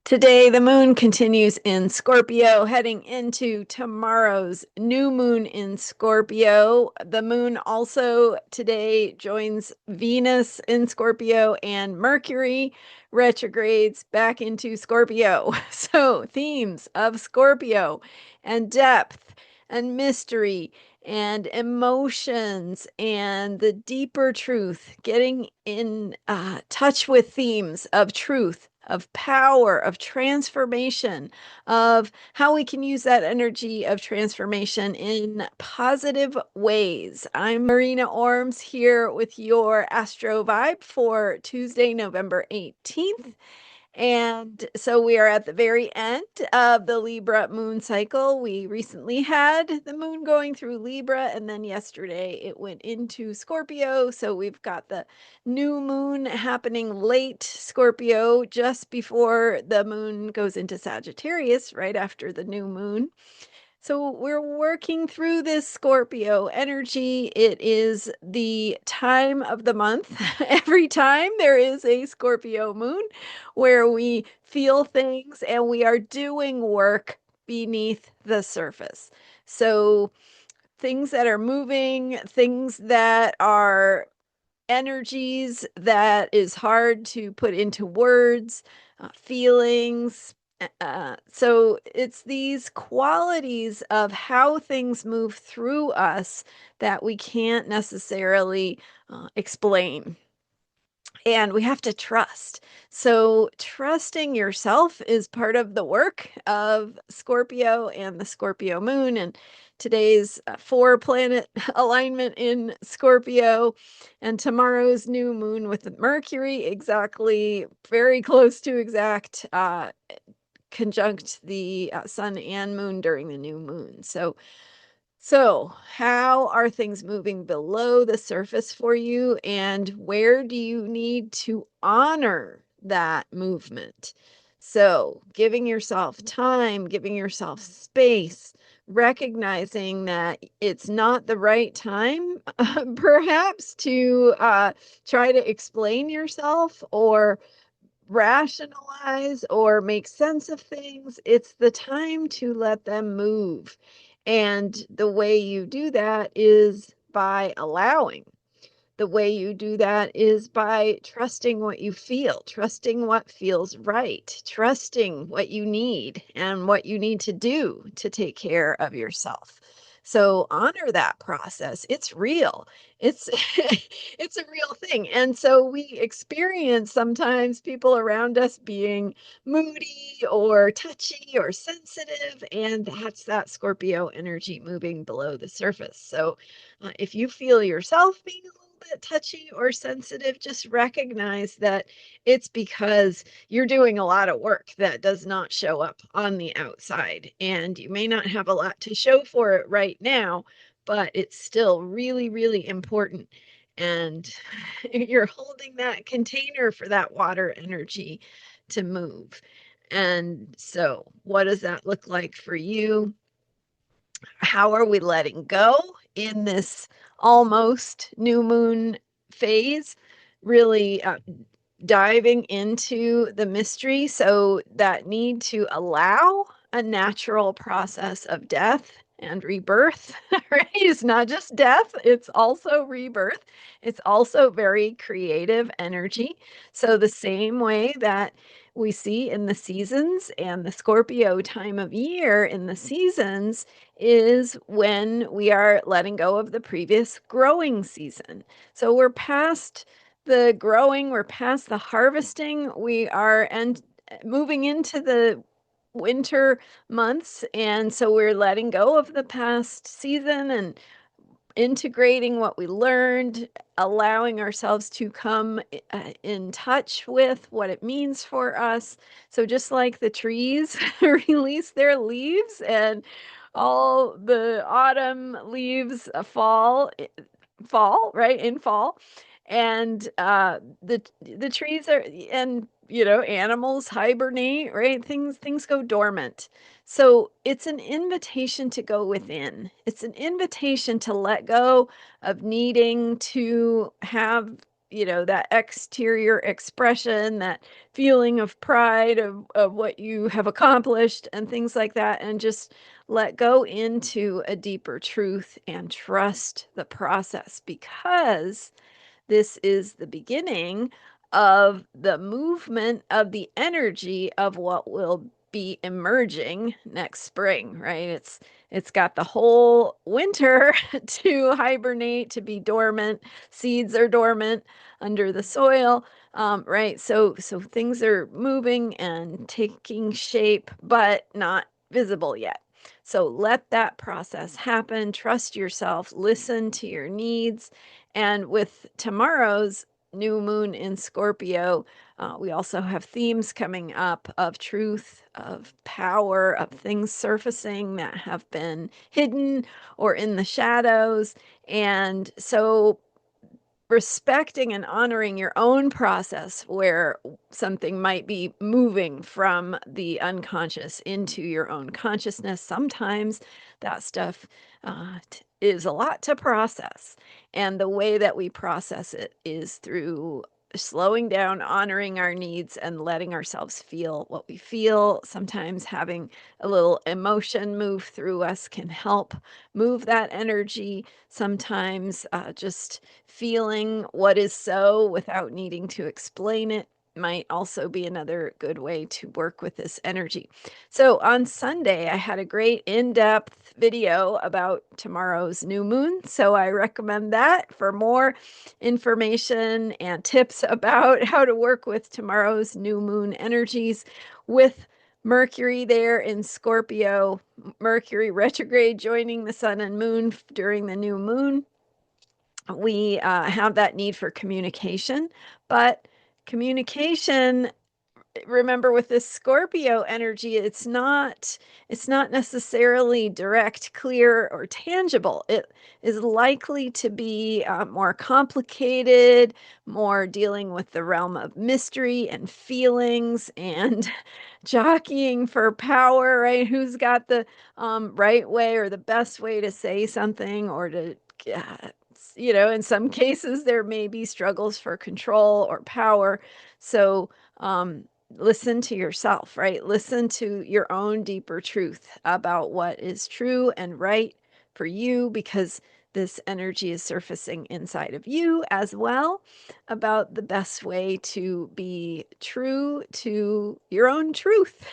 Today, the moon continues in Scorpio, heading into tomorrow's new moon in Scorpio. The moon also today joins Venus in Scorpio, and Mercury retrogrades back into Scorpio. So, themes of Scorpio and depth and mystery and emotions and the deeper truth, getting in touch with themes of truth, of power, of transformation, of how we can use that energy of transformation in positive ways. I'm Marina Orms here with your Astro Vibe for Tuesday, November 18th. And so we are at the very end of the Libra moon cycle. We recently had the moon going through Libra, and then yesterday it went into Scorpio. So we've got the new moon happening late Scorpio, just before the moon goes into Sagittarius, right after the new moon. So we're working through this Scorpio energy. It is the time of the month. Every time there is a Scorpio moon where we feel things and we are doing work beneath the surface. So things that are moving, things that are energies that is hard to put into words, feelings. So it's these qualities of how things move through us that we can't necessarily explain. And we have to trust. So, trusting yourself is part of the work of Scorpio and the Scorpio moon. And today's 4 planet alignment in Scorpio, and tomorrow's new moon with Mercury, exactly very close to exact conjunct the sun and moon during the new moon. So, how are things moving below the surface for you, and where do you need to honor that movement? So, giving yourself time, giving yourself space, recognizing that it's not the right time, perhaps, to try to explain yourself or rationalize or make sense of things. It's the time to let them move. And the way you do that is by allowing. The way you do that is by trusting what you feel, trusting what feels right, trusting what you need and what you need to do to take care of yourself. So honor that process. It's real. It's it's a real thing. And so we experience sometimes people around us being moody or touchy or sensitive, and that's that Scorpio energy moving below the surface. So if you feel yourself being a little bit touchy or sensitive, just recognize that it's because you're doing a lot of work that does not show up on the outside. And you may not have a lot to show for it right now, but it's still really, really important. And you're holding that container for that water energy to move. And so, what does that look like for you? How are we letting go in this almost new moon phase? Really diving into the mystery. So, that need to allow a natural process of death and rebirth, right? It's not just death, it's also rebirth. It's also very creative energy. So, the same way that we see in the seasons and the Scorpio time of year in the seasons is when we are letting go of the previous growing season. So we're past the growing, we're past the harvesting, we are moving into the winter months. And so we're letting go of the past season and integrating what we learned, allowing ourselves to come in touch with what it means for us. So, just like the trees release their leaves and all the autumn leaves fall, right, in fall, and the trees are, and animals hibernate, right, things go dormant. So it's an invitation to go within. It's an invitation to let go of needing to have that exterior expression, that feeling of pride of what you have accomplished and things like that, and just let go into a deeper truth and trust the process, because this is the beginning of the movement of the energy of what will be emerging next spring, right? It's got the whole winter to hibernate, to be dormant. Seeds are dormant under the soil, right? So things are moving and taking shape, but not visible yet. So let that process happen. Trust yourself, listen to your needs, and with tomorrow's new moon in Scorpio, we also have themes coming up of truth, of power, of things surfacing that have been hidden or in the shadows. And so respecting and honoring your own process where something might be moving from the unconscious into your own consciousness. Sometimes that stuff is a lot to process. And the way that we process it is through slowing down, honoring our needs, and letting ourselves feel what we feel. Sometimes having a little emotion move through us can help move that energy. Sometimes just feeling what is so without needing to explain it might also be another good way to work with this energy. So on Sunday, I had a great in-depth video about tomorrow's new moon. So I recommend that for more information and tips about how to work with tomorrow's new moon energies. With Mercury there in Scorpio, Mercury retrograde joining the sun and moon during the new moon, we have that need for communication. But communication, remember, with this Scorpio energy, it's not necessarily direct, clear, or tangible. It is likely to be more complicated, more dealing with the realm of mystery and feelings and jockeying for power, right? Who's got the right way or the best way to say something, or to in some cases there may be struggles for control or power. So listen to yourself, right? Listen to your own deeper truth about what is true and right for you, because this energy is surfacing inside of you as well, about the best way to be true to your own truth.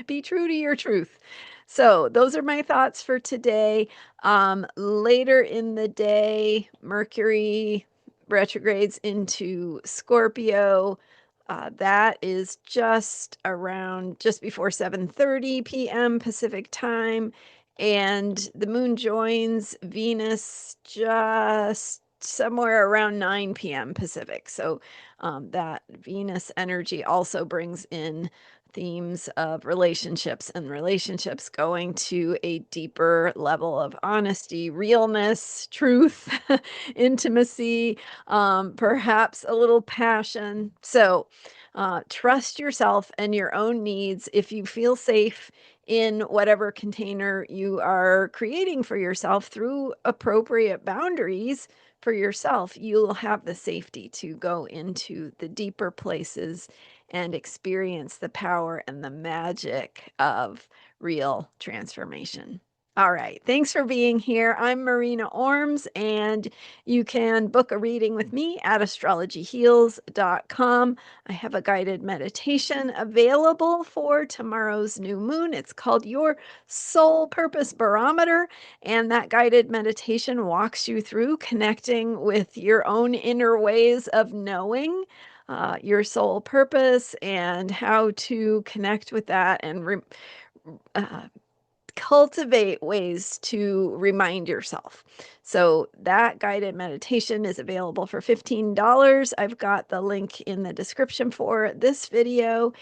be true to your truth. So those are my thoughts for today. Later in the day, Mercury retrogrades into Scorpio. That is just before 7:30 p.m. Pacific time, and the moon joins Venus just somewhere around 9 p.m. Pacific. So that Venus energy also brings in themes of relationships, and relationships going to a deeper level of honesty, realness, truth, intimacy, perhaps a little passion. So trust yourself and your own needs. If you feel safe in whatever container you are creating for yourself through appropriate boundaries for yourself, you'll have the safety to go into the deeper places and experience the power and the magic of real transformation. All right. Thanks for being here. I'm Marina Orms, and you can book a reading with me at astrologyheals.com. I have a guided meditation available for tomorrow's new moon. It's called Your Soul Purpose Barometer, and that guided meditation walks you through connecting with your own inner ways of knowing your soul purpose, and how to connect with that and uh, cultivate ways to remind yourself. So that guided meditation is available for $15. I've got the link in the description for this video,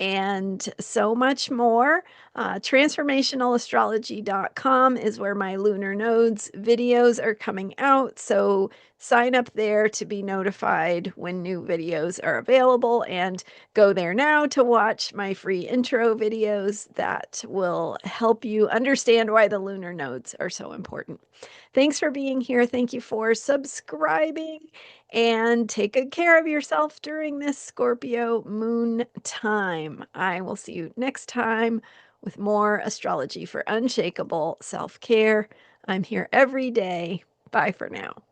and so much more. Transformationalastrology.com is where my lunar nodes videos are coming out. So sign up there to be notified when new videos are available, and go there now to watch my free intro videos that will help you understand why the lunar nodes are so important. Thanks for being here. Thank you for subscribing, and take good care of yourself during this Scorpio moon time. I will see you next time with more astrology for unshakable self care. I'm here every day. Bye for now.